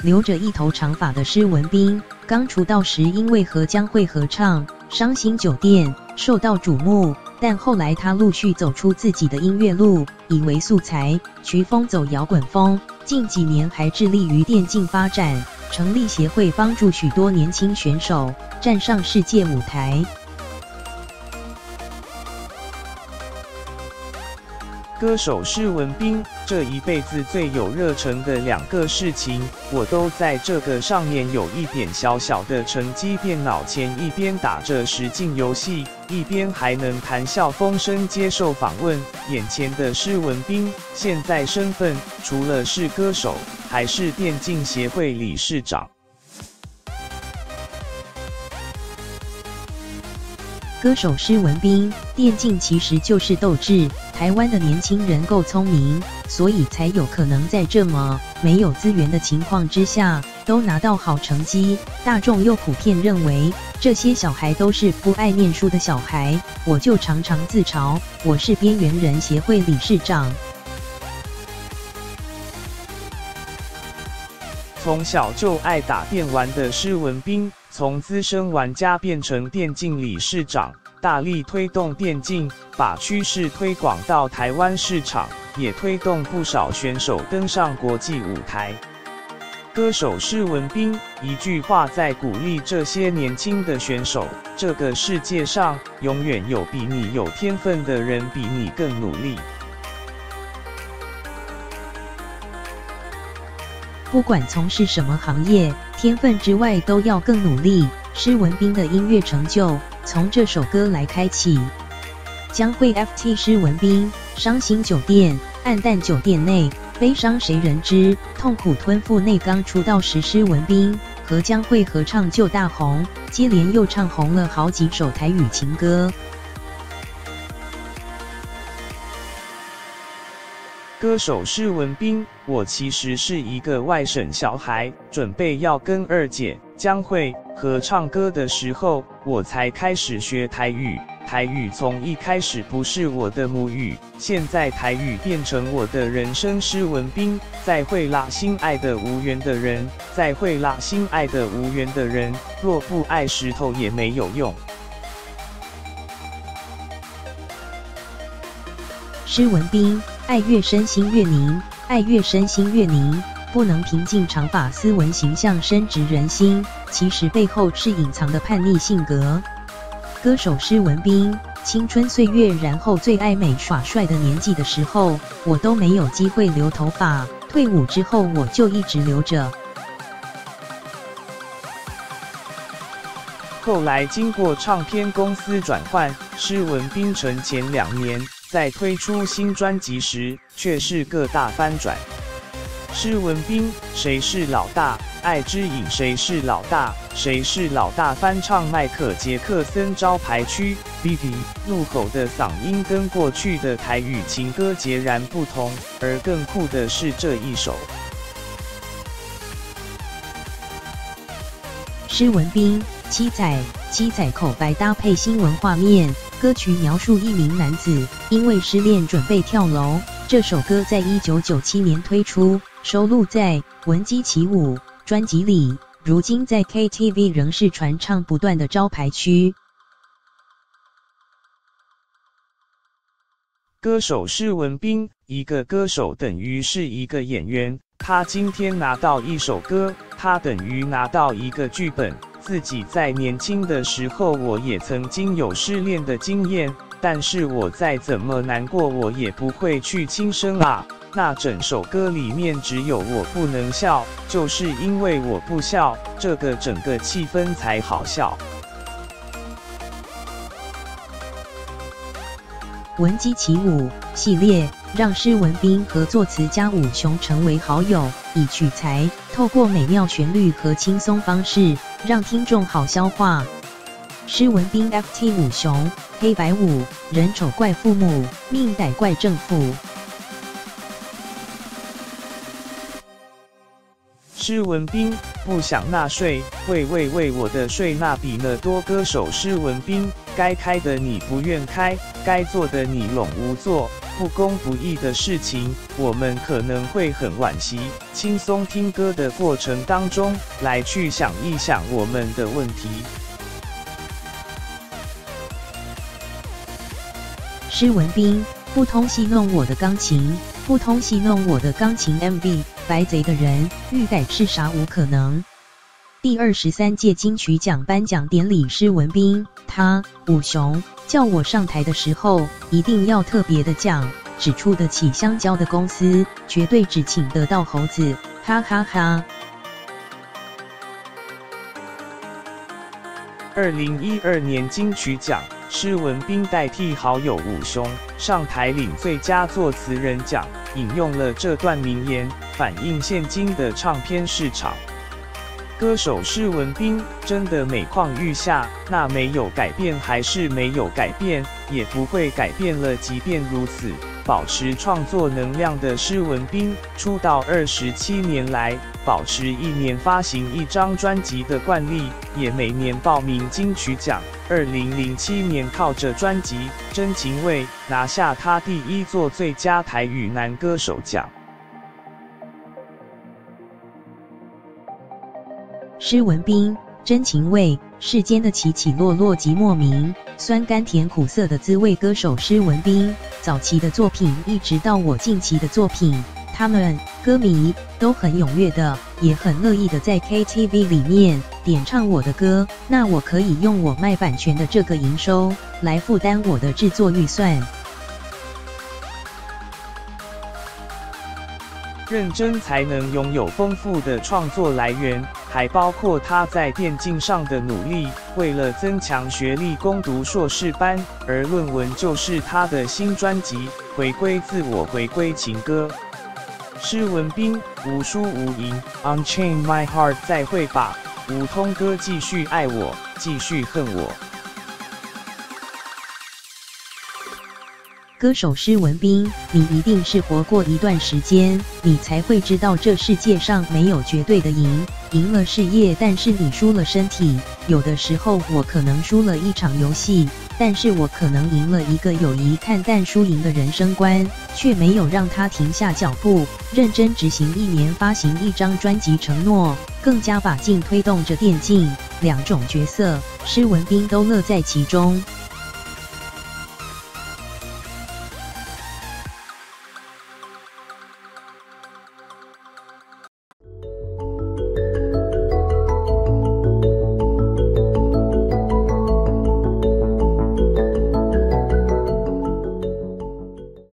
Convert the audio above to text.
留着一头长发的施文彬，刚出道时因为和江蕙合唱《伤心酒店》受到瞩目，但后来他陆续走出自己的音乐路，以为素材，曲风走摇滚风。近几年还致力于电竞发展，成立协会，帮助许多年轻选手站上世界舞台。歌手施文彬这一辈子最有热忱的2个事情，我都在这个上面有一点小小的成绩。电脑前一边打着实境游戏，一边还能谈笑风生接受访问。眼前的施文彬，现在身份除了是歌手，还是电竞协会理事长。歌手施文彬，电竞其实就是斗志。台湾的年轻人够聪明，所以才有可能在这么没有资源的情况之下，都拿到好成绩。大众又普遍认为这些小孩都是不爱念书的小孩，我就常常自嘲，我是边缘人协会理事长。从小就爱打电玩的施文彬，从资深玩家变成电竞理事长，大力推动电竞，把趋势推广到台湾市场，也推动不少选手登上国际舞台。歌手施文彬一句话在鼓励这些年轻的选手：这个世界上永远有比你有天分的人比你更努力。不管从事什么行业，天分之外都要更努力。施文彬的音乐成就从这首歌来开启。江蕙 FT 施文彬，伤心酒店，暗淡酒店内，悲伤谁人知，痛苦吞腹内。刚出道时施文彬和江蕙合唱就大红，接连又唱红了好几首台语情歌。歌手施文彬，我其实是一个外省小孩，准备要跟二姐江蕙合唱歌的时候，我才开始学台语。台语从一开始不是我的母语，现在台语变成我的人生。施文彬，再会啦，心爱的无缘的人，再会啦，心爱的无缘的人，若不爱石头也没有用。施文彬，爱越深心越凝，爱越深心越凝，不能平静长发斯文形象深植人心，其实背后是隐藏的叛逆性格。歌手施文彬，青春岁月，然后最爱美耍帅的年纪的时候，我都没有机会留头发，退伍之后我就一直留着。后来经过唱片公司转换，施文彬成前2年在推出新专辑时，却是个大翻转。施文彬，谁是老大？爱之影，谁是老大？谁是老大？翻唱迈克杰克森招牌曲《Baby》，怒吼的嗓音跟过去的台语情歌截然不同，而更酷的是这一首。施文彬，七仔口白搭配新闻画面，歌曲描述一名男子因为失恋准备跳楼。这首歌在1997年推出，收录在《闻鸡起舞》专辑里，如今在 KTV 仍是传唱不断的招牌曲。歌手施文彬，一个歌手等于是一个演员，他今天拿到一首歌，他等于拿到一个剧本。自己在年轻的时候，我也曾经有失恋的经验，但是我再怎么难过，我也不会去轻生啊。那整首歌里面只有我不能笑，就是因为我不笑，这个整个气氛才好笑。闻鸡起舞系列让施文彬和作词家武雄成为好友，以取材，透过美妙旋律和轻松方式，让听众好消化。施文彬 FT 武雄，黑白舞，人丑怪父母，命歹怪政府。施文彬，不想纳税，为我的税那比呢多。歌手施文彬，该开的你不愿开，该做的你拢无做，不公不义的事情，我们可能会很惋惜。轻松听歌的过程当中，来去想一想我们的问题。施文彬，不通戏弄我的钢琴，不通戏弄我的钢琴 MV， 白贼的人，欲改是啥无可能。第23届金曲奖颁奖典礼，施文彬，武雄叫我上台的时候，一定要特别的讲，只出得起香蕉的公司，绝对只请得到猴子，哈哈哈。2012年金曲奖，施文彬代替好友武雄上台领最佳作词人奖，引用了这段名言，反映现今的唱片市场。歌手施文彬真的每况愈下，那没有改变还是没有改变，也不会改变了。即便如此，保持创作能量的施文彬，出道27年来，保持1年发行1张专辑的惯例，也每年报名金曲奖。2007年靠着专辑《真情味》拿下他第1座最佳台语男歌手奖。施文彬，真情味，世间的起起落落及莫名，酸甘甜苦涩的滋味。歌手施文彬早期的作品，一直到我近期的作品，他们歌迷都很踊跃的，也很乐意的在 KTV 里面点唱我的歌，那我可以用我卖版权的这个营收来负担我的制作预算。认真才能拥有丰富的创作来源，还包括他在电竞上的努力。为了增强学历，攻读硕士班，而论文就是他的新专辑《回归自我，回归情歌》。施文彬，无输无赢 ，Unchain My Heart， 再会吧，五通哥，继续爱我，继续恨我。歌手施文彬，你一定是活过一段时间，你才会知道这世界上没有绝对的赢，赢了事业，但是你输了身体。有的时候我可能输了一场游戏，但是我可能赢了一个有疑看淡输赢的人生观，却没有让他停下脚步，认真执行1年发行1张专辑承诺，更加把劲推动着电竞，2种角色，施文彬都乐在其中。